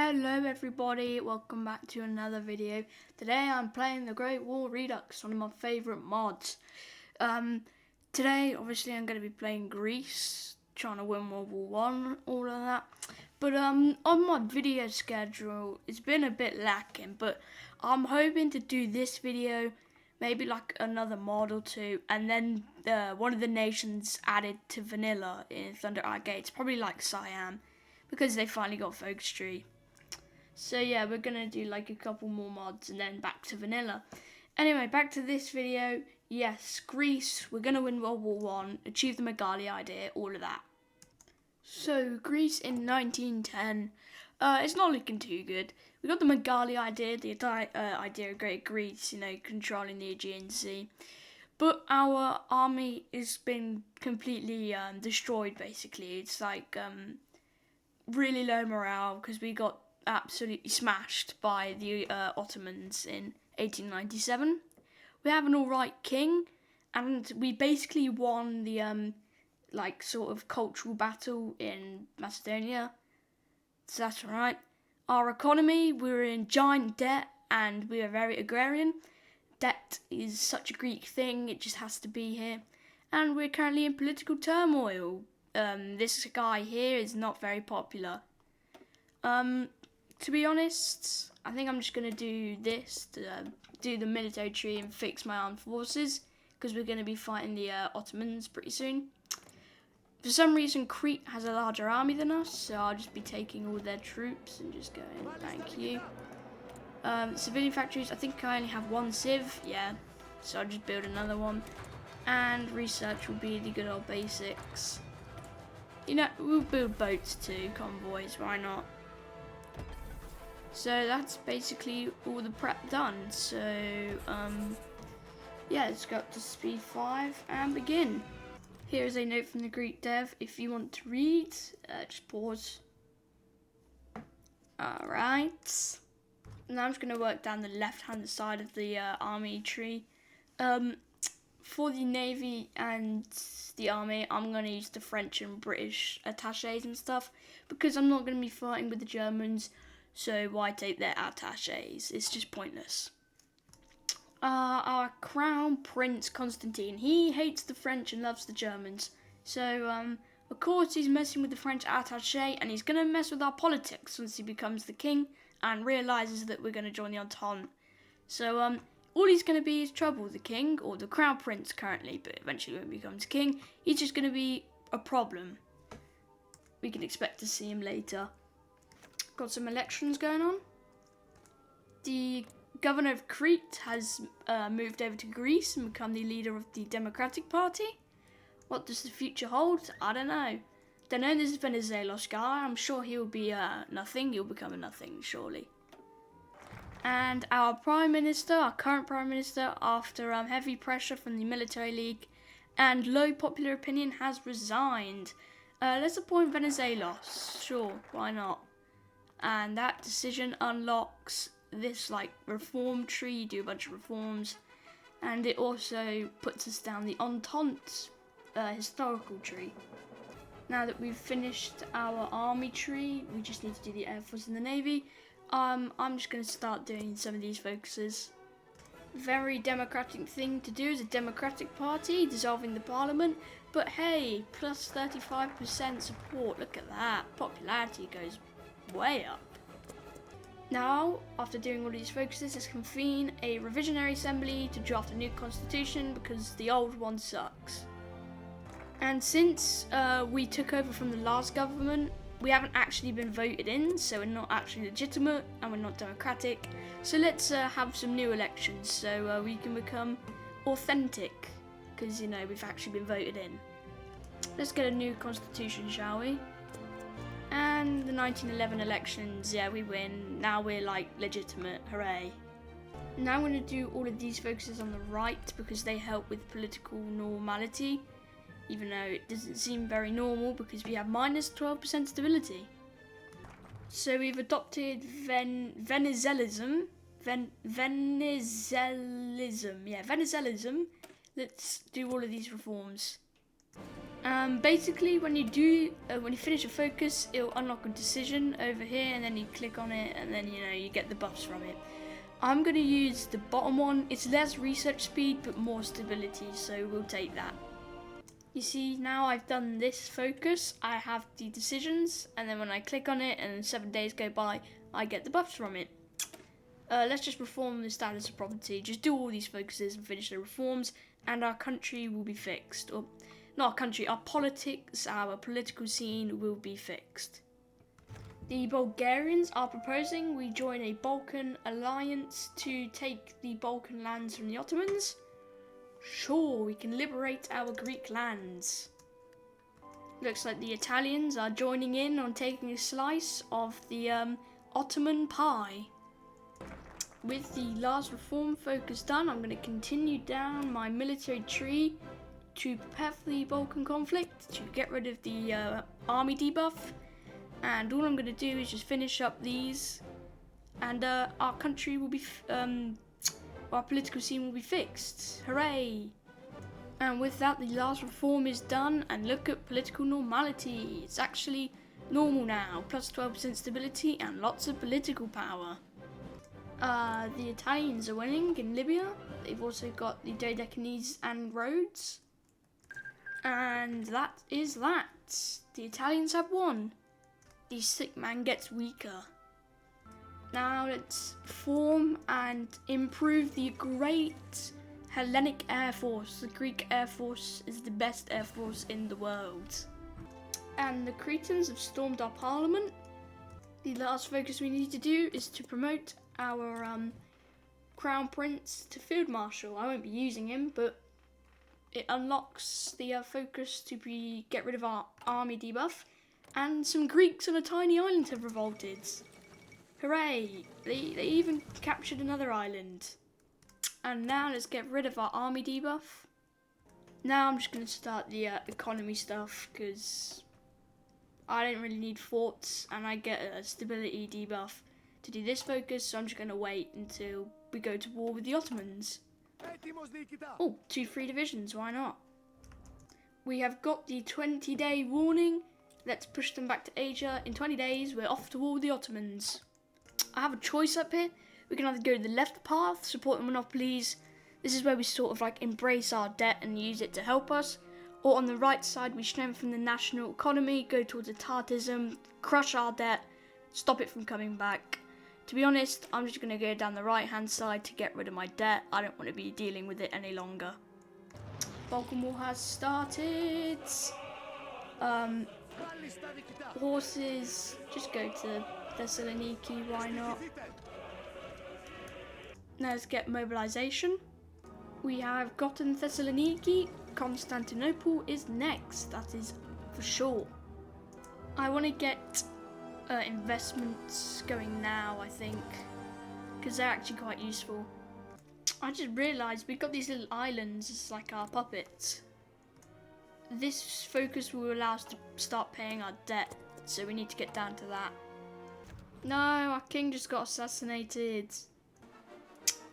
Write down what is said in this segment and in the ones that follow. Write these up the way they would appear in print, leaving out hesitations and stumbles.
Hello everybody, welcome back to another video. Today I'm playing the Great War Redux, one of my favourite mods. Today obviously I'm going to be playing Greece, trying to win World War One, all of that. But on my video schedule it's been a bit lacking, but I'm hoping to do this video, maybe like another mod or two, and then one of the nations added to vanilla in Thunder Eye Gates, probably like Siam, because they finally got Focus Tree. So yeah, we're gonna do like a couple more mods and then back to vanilla. Anyway, back to this video. Yes, Greece, we're gonna win World War One, achieve the Megali Idea, all of that. So Greece in 1910, it's not looking too good. We got the Megali Idea, the idea of Great Greece, controlling the Aegean Sea. But our army has been completely destroyed, basically. It's like really low morale because we got absolutely smashed by the Ottomans in 1897. We have an alright king, and we basically won the sort of cultural battle in Macedonia. So that's alright. Our economy, we're in giant debt and we are very agrarian. Debt is such a Greek thing, it just has to be here. And we're currently in political turmoil. This guy here is not very popular. To be honest, I think I'm just going to do this, to do the military tree and fix my armed forces, because we're going to be fighting the Ottomans pretty soon. For some reason, Crete has a larger army than us, so I'll just be taking all their troops and just going, thank you. Civilian factories, I think I only have one civ, yeah, so I'll just build another one. And research will be the good old basics. We'll build boats too, convoys, why not? So that's basically all the prep done. So, yeah, let's go up to speed 5 and begin. Here is a note from the Greek dev. If you want to read, just pause. Alright. Now I'm just going to work down the left-hand side of the army tree. For the navy and the army, I'm going to use the French and British attaches and stuff, because I'm not going to be fighting with the Germans. So why take their attaches? It's just pointless. Our crown prince Constantine, he hates the French and loves the Germans. So of course he's messing with the French attaché, and he's gonna mess with our politics once he becomes the king and realizes that we're gonna join the Entente. So all he's gonna be is trouble, the king, or the crown prince currently, but eventually when he becomes king, he's just gonna be a problem. We can expect to see him later. Got some elections going on. The governor of Crete has moved over to Greece and become the leader of the Democratic Party. What does the future hold? I don't know. Don't know this Venizelos guy. I'm sure he'll be nothing. He'll become a nothing, surely. And our Prime Minister, our current Prime Minister, after heavy pressure from the Military League and low popular opinion, has resigned. Let's appoint Venizelos. Sure, why not? And that decision unlocks this reform tree, do a bunch of reforms, and it also puts us down the Entente historical tree. Now that we've finished our army tree, we just need to do the Air Force and the Navy. I'm just going to start doing some of these focuses. Very democratic thing to do is a Democratic Party, dissolving the Parliament, but hey, plus 35% support, look at that, popularity goes way up. Now, after doing all these focuses, let's convene a revisionary assembly to draft a new constitution because the old one sucks. And since we took over from the last government, we haven't actually been voted in, so we're not actually legitimate and we're not democratic. So let's have some new elections so we can become authentic, because we've actually been voted in. Let's get a new constitution, shall we? And the 1911 elections, yeah, we win. Now we're legitimate, hooray. Now I'm going to do all of these focuses on the right because they help with political normality, even though it doesn't seem very normal because we have minus 12% stability. So we've adopted Venezuelism. Venezuelism. Let's do all of these reforms. Basically, when you finish a focus, it'll unlock a decision over here, and then you click on it, and then you get the buffs from it. I'm gonna use the bottom one. It's less research speed, but more stability, so we'll take that. You see, now I've done this focus, I have the decisions, and then when I click on it, and 7 days go by, I get the buffs from it. Let's just reform the status of property. Just do all these focuses and finish the reforms, and our country will be fixed. Or not our country, our politics, our political scene will be fixed. The Bulgarians are proposing we join a Balkan alliance to take the Balkan lands from the Ottomans. Sure, we can liberate our Greek lands. Looks like the Italians are joining in on taking a slice of the Ottoman pie. With the last reform focus done, I'm going to continue down my military tree to prepare for the Balkan conflict, to get rid of the army debuff. And all I'm going to do is just finish up these, and our country will be, our political scene will be fixed. Hooray! And with that, the last reform is done, and look at political normality. It's actually normal now, plus 12% stability and lots of political power. The Italians are winning in Libya. They've also got the Dodecanese and Rhodes. And that is that. The Italians have won. The sick man gets weaker. Now let's form and improve the great Hellenic Air Force. The Greek Air Force is the best air force in the world. And the Cretans have stormed our parliament. The last focus we need to do is to promote our Crown Prince to Field Marshal. I won't be using him, but it unlocks the focus to get rid of our army debuff. And some Greeks on a tiny island have revolted. Hooray! They even captured another island. And now let's get rid of our army debuff. Now I'm just going to start the economy stuff, because I don't really need forts, and I get a stability debuff to do this focus, so I'm just going to wait until we go to war with the Ottomans. Oh, 2 free divisions, why not? We have got the 20-day warning. Let's push them back to Asia. In 20 days, we're off to war with the Ottomans. I have a choice up here. We can either go to the left path, support the monopolies. This is where we sort of like embrace our debt and use it to help us. Or on the right side, we strengthen the national economy, go towards etatizm, crush our debt, stop it from coming back. To be honest, I'm just going to go down the right-hand side to get rid of my debt. I don't want to be dealing with it any longer. Balkan War has started. Horses, just go to Thessaloniki, why not? Now let's get mobilization. We have gotten Thessaloniki. Constantinople is next, that is for sure. I want to get investments going now, I think, because they're actually quite useful. I just realised we've got these little islands as like our puppets. This focus will allow us to start paying our debt, so we need to get down to that. No, our king just got assassinated.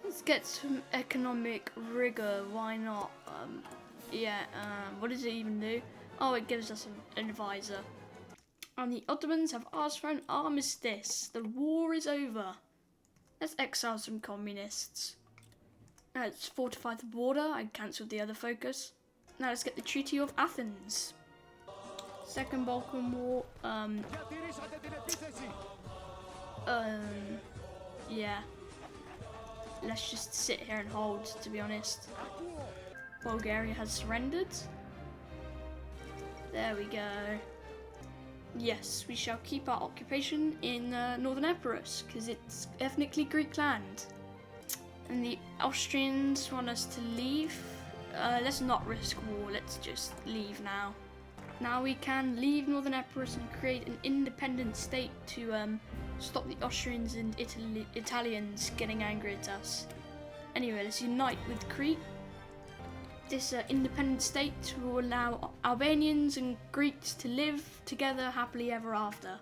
Let's get some economic rigor, why not? What does it even do? Oh, it gives us an advisor. And the Ottomans have asked for an armistice. The war is over. Let's exile some communists. Let's fortify the border. I cancelled the other focus. Now let's get the Treaty of Athens. Second Balkan War. Yeah. Let's just sit here and hold, to be honest. Bulgaria has surrendered. There we go. Yes, we shall keep our occupation in Northern Epirus, because it's ethnically Greek land. And the Austrians want us to leave. Let's not risk war, let's just leave now. Now we can leave Northern Epirus and create an independent state to stop the Austrians and Italians getting angry at us. Anyway, let's unite with Crete. This independent state will allow Albanians and Greeks to live together happily ever after.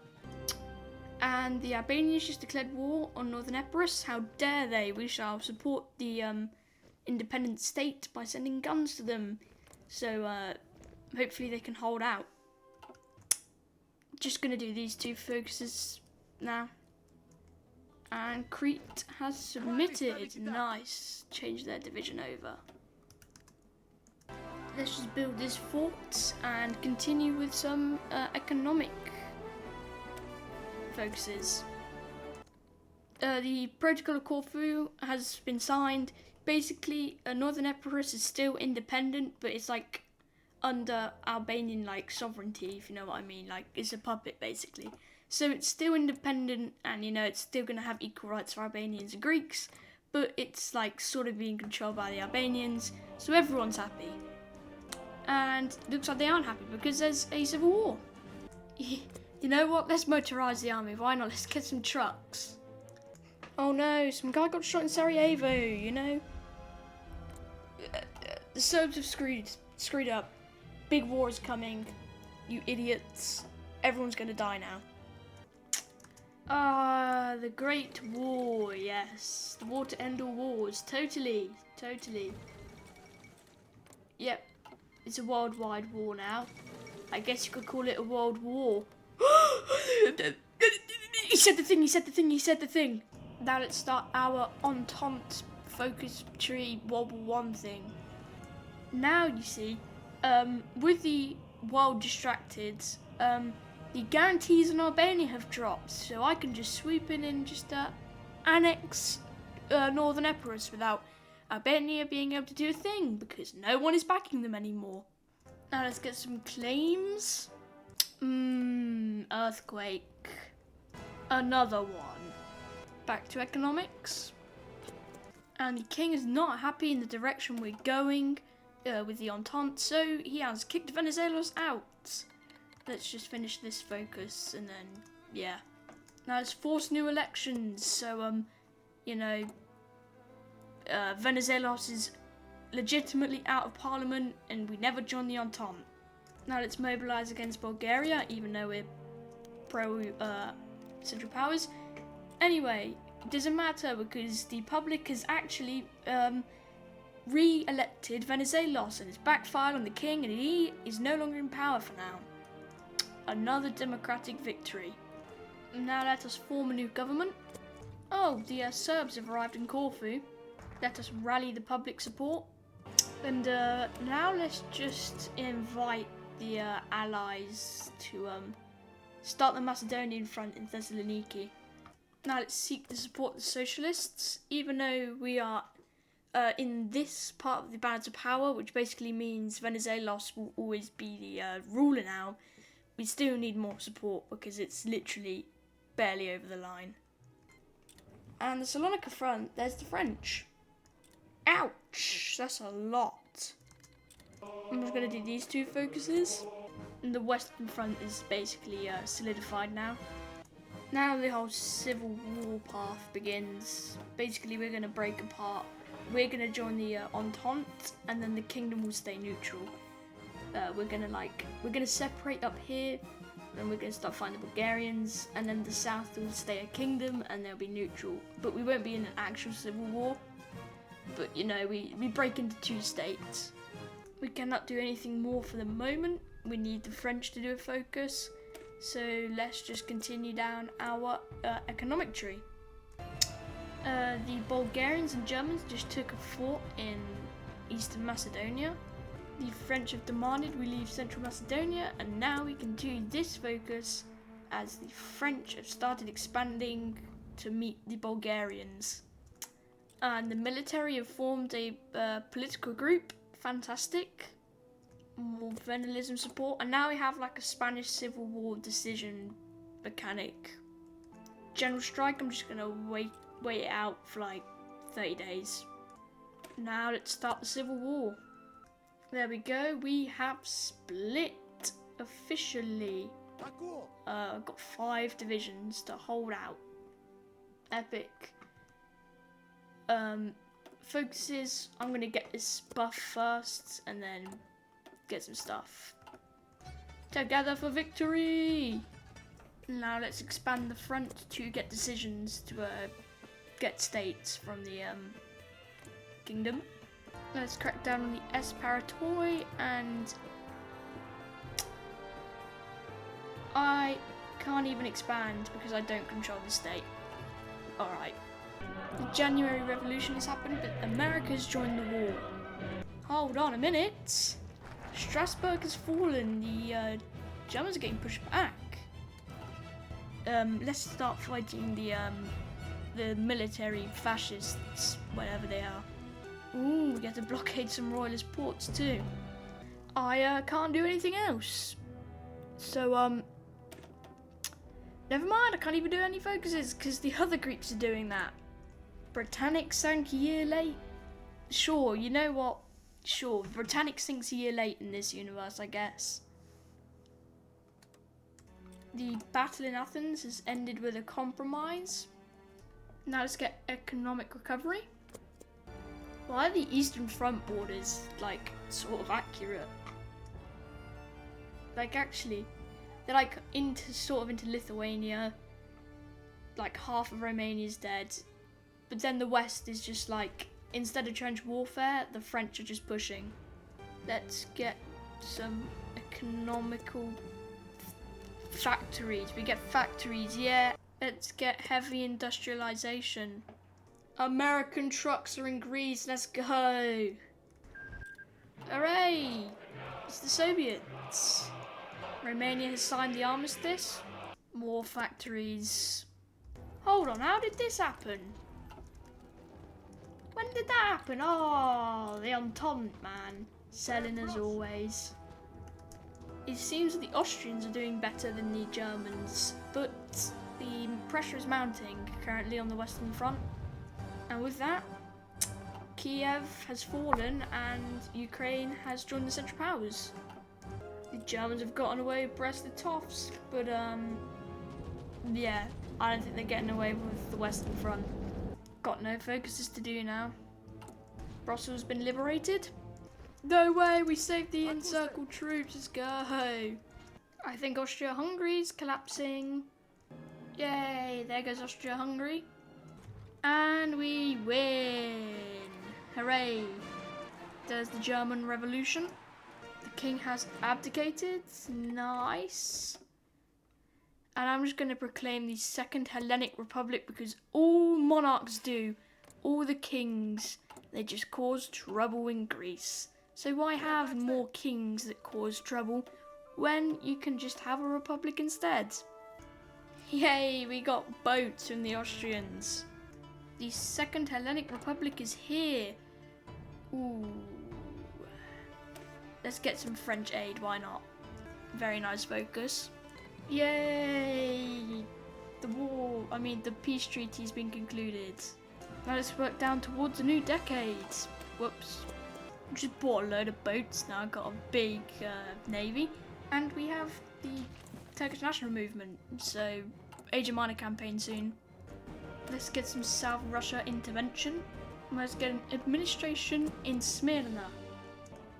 And the Albanians just declared war on Northern Epirus. How dare they? We shall support the independent state by sending guns to them. So hopefully they can hold out. Just gonna do these 2 focuses now. And Crete has submitted. Nice. Change their division over. Let's just build this fort and continue with some economic focuses. The Protocol of Corfu has been signed. Basically, Northern Epirus is still independent, but it's like under Albanian like sovereignty, if you know what I mean. Like, it's a puppet basically. So it's still independent, and you know, it's still going to have equal rights for Albanians and Greeks, but it's like sort of being controlled by the Albanians, so everyone's happy. And looks like they aren't happy because there's a civil war. You know what? Let's motorise the army. Why not? Let's get some trucks. Oh no, some guy got shot in Sarajevo, you know? The Serbs have screwed up. Big war is coming. You idiots. Everyone's going to die now. Ah, the Great War, yes. The war to end all wars. Totally. Yep. It's a worldwide war now. I guess you could call it a world war. He said the thing. Now let's start our Entente focus tree World War I thing. Now you see, with the world distracted, the guarantees in Albania have dropped, so I can just swoop in and just annex Northern Epirus without Albania being able to do a thing, because no one is backing them anymore. Now let's get some claims. Earthquake. Another one. Back to economics. And the king is not happy in the direction we're going with the Entente, so he has kicked Venizelos out. Let's just finish this focus and then, yeah. Now let's force new elections, so, you know, Venizelos is legitimately out of parliament and we never joined the Entente. Now let's mobilise against Bulgaria, even though we're pro-Central Powers. Anyway, it doesn't matter because the public has actually re-elected Venizelos and it's backfired on the king and he is no longer in power for now. Another democratic victory. Now let us form a new government. Oh, the Serbs have arrived in Corfu. Let us rally the public support. And now let's just invite the allies to start the Macedonian front in Thessaloniki. Now let's seek to support the socialists, even though we are in this part of the balance of power, which basically means Venizelos will always be the ruler now. We still need more support because it's literally barely over the line. And the Salonika front, there's the French. Ouch, that's a lot. I'm just going to do these 2 focuses. And the Western front is basically solidified now. Now the whole civil war path begins. Basically we're going to break apart. We're going to join the Entente and then the kingdom will stay neutral. We're gonna separate up here, and we're gonna start fighting the Bulgarians, and then the south will stay a kingdom, and they'll be neutral. But we won't be in an actual civil war. But you know, we break into 2 states. We cannot do anything more for the moment. We need the French to do a focus. So let's just continue down our economic tree. The Bulgarians and Germans just took a fort in Eastern Macedonia. The French have demanded we leave Central Macedonia, and now we can do this focus as the French have started expanding to meet the Bulgarians. And the military have formed a political group. Fantastic. More Venizelism support, and now we have like a Spanish Civil War decision mechanic. General strike, I'm just gonna wait it out for like 30 days. Now let's start the Civil War. There we go, we have split officially. I've got 5 divisions to hold out. Epic. Focuses, I'm gonna get this buff first and then get some stuff. Together for victory! Now let's expand the front to get decisions to get states from the kingdom. Let's crack down on the Esparatoi and I can't even expand because I don't control the state. Alright. The January Revolution has happened, but America's joined the war. Hold on a minute. Strasbourg has fallen. The Germans are getting pushed back. Let's start fighting the military fascists, whatever they are. Ooh, we get to blockade some royalist ports too. I can't do anything else. So, never mind, I can't even do any focuses because the other Greeks are doing that. Britannic sank a year late. Sure, you know what? Sure, Britannic sinks a year late in this universe, I guess. The battle in Athens has ended with a compromise. Now let's get economic recovery. Why are the Eastern Front borders, like, sort of accurate? Like, actually, they're like into Lithuania. Like, half of Romania's dead. But then the West is just like, instead of trench warfare, the French are just pushing. Let's get some economical factories. We get factories, yeah. Let's get heavy industrialization. American trucks are in Greece, let's go. Hooray! It's the Soviets. Romania has signed the armistice. More factories. Hold on, how did this happen? When did that happen? Oh, the Entente, man. Selling as always. It seems that the Austrians are doing better than the Germans, but the pressure is mounting currently on the Western Front. And with that, Kiev has fallen and Ukraine has joined the Central Powers. The Germans have gotten away with Brest-Litovsk, but yeah, I don't think they're getting away with the Western Front. Got no focuses to do now. Brussels has been liberated. No way, we saved the encircled troops, let's go. I think Austria-Hungary's collapsing. Yay, there goes Austria-Hungary. And we win! Hooray! There's the German Revolution. The king has abdicated. Nice. And I'm just going to proclaim the Second Hellenic Republic because all monarchs do, all the kings, they just cause trouble in Greece. So why have more kings that cause trouble when you can just have a republic instead? Yay, we got boats from the Austrians. The Second Hellenic Republic is here. Ooh. Let's get some French aid, why not? Very nice focus. Yay! The peace treaty's been concluded. Now let's work down towards a new decade. Whoops. Just bought a load of boats now, I've got a big navy. And we have the Turkish national movement, so Asia Minor campaign soon. Let's get some South Russia intervention. Let's get an administration in Smyrna.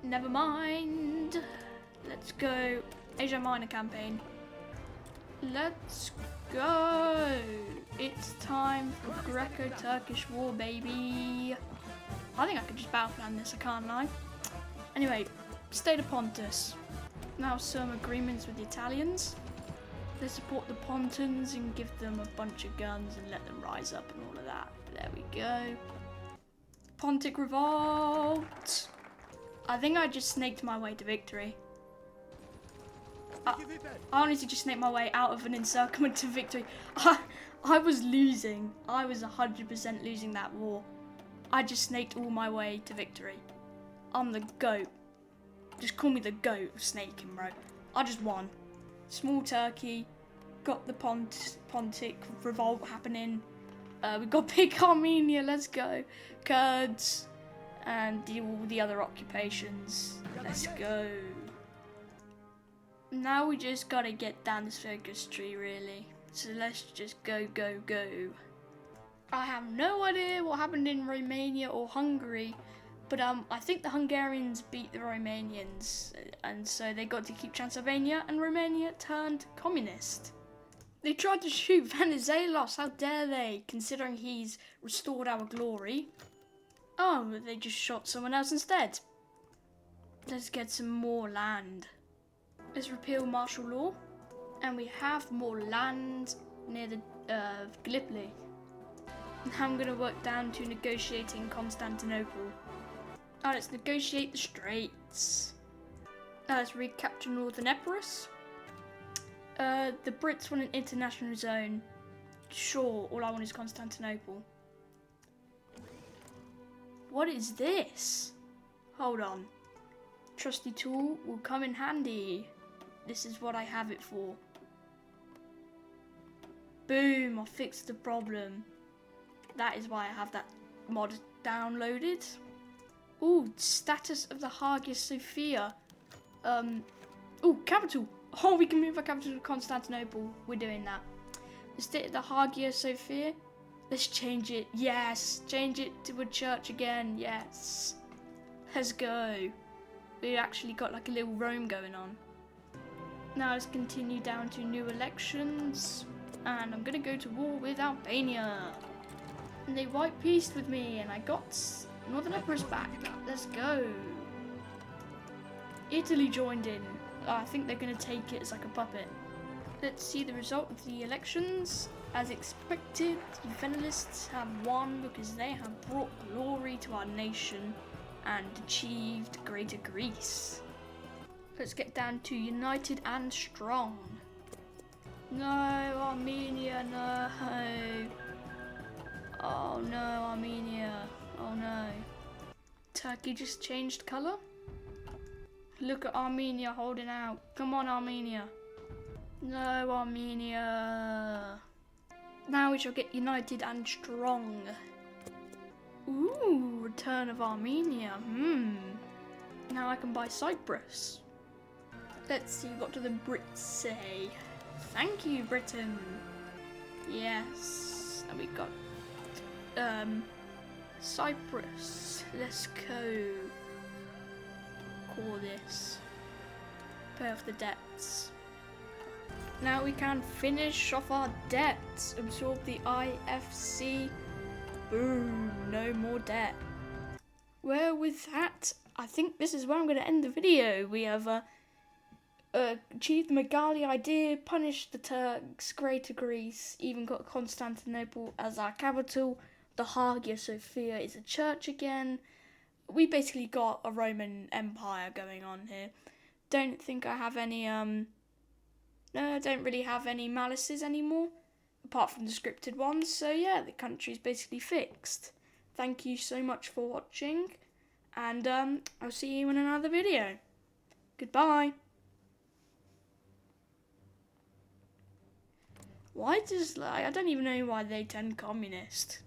Never mind. Let's go Asia Minor campaign. Let's go. It's time for Greco-Turkish War, baby. I think I could just battle plan this, I can't lie. Anyway, State of Pontus. Now some agreements with the Italians. They support the Pontons and give them a bunch of guns and let them rise up and all of that. There we go. Pontic Revolt. I think I just snaked my way to victory. I honestly just snaked my way out of an encirclement to victory. I was losing. I was 100% losing that war. I just snaked all my way to victory. I'm the GOAT. Just call me the GOAT of snaking, bro. I just won. Small Turkey, got the Pontic Revolt happening. We got big Armenia, let's go. Kurds, and all the other occupations. Let's go. Now we just gotta get down this focus tree, really. So let's just go, go, go. I have no idea what happened in Romania or Hungary, but I think the Hungarians beat the Romanians, and so they got to keep Transylvania, and Romania turned communist. They tried to shoot Venizelos, how dare they, considering he's restored our glory. Oh, but they just shot someone else instead. Let's get some more land. Let's repeal martial law. And we have more land near the Gallipoli. Now I'm going to work down to negotiating Constantinople. Now let's negotiate the Straits. Now let's recapture Northern Epirus. The Brits want an international zone. Sure, all I want is Constantinople. What is this? Hold on. Trusty tool will come in handy. This is what I have it for. Boom, I fixed the problem. That is why I have that mod downloaded. Ooh, status of the Hagia Sophia. Ooh, capital. Oh, we can move our capital to Constantinople. We're doing that. The state of the Hagia Sophia. Let's change it. Yes, change it to a church again. Yes. Let's go. We actually got like a little Rome going on. Now let's continue down to new elections. And I'm gonna go to war with Albania. And they white peaced with me and I got Northern Epirus back. Let's go. Italy joined in. Oh, I think they're gonna take it as like a puppet. Let's see the result of the elections. As expected, the Federalists have won because they have brought glory to our nation and achieved Greater Greece. Let's get down to united and strong. No, Armenia, no. Oh no, Armenia. Oh no. Turkey just changed colour? Look at Armenia holding out. Come on, Armenia. No, Armenia. Now we shall get united and strong. Ooh, return of Armenia. Now I can buy Cyprus. Let's see, what do the Brits say? Thank you, Britain. Yes. And we got Cyprus. Let's go. Call this. Pay off the debts. Now we can finish off our debts. Absorb the IFC. Boom. No more debt. Well, with that, I think this is where I'm going to end the video. We have achieved the Megali Idea, punished the Turks, Greater Greece, even got Constantinople as our capital. The Hagia Sophia is a church again. We basically got a Roman Empire going on here. Don't think I have any, no, I don't really have any malices anymore, apart from the scripted ones. So yeah, the country's basically fixed. Thank you so much for watching, and I'll see you in another video. Goodbye. Why does, I don't even know why they turn communist.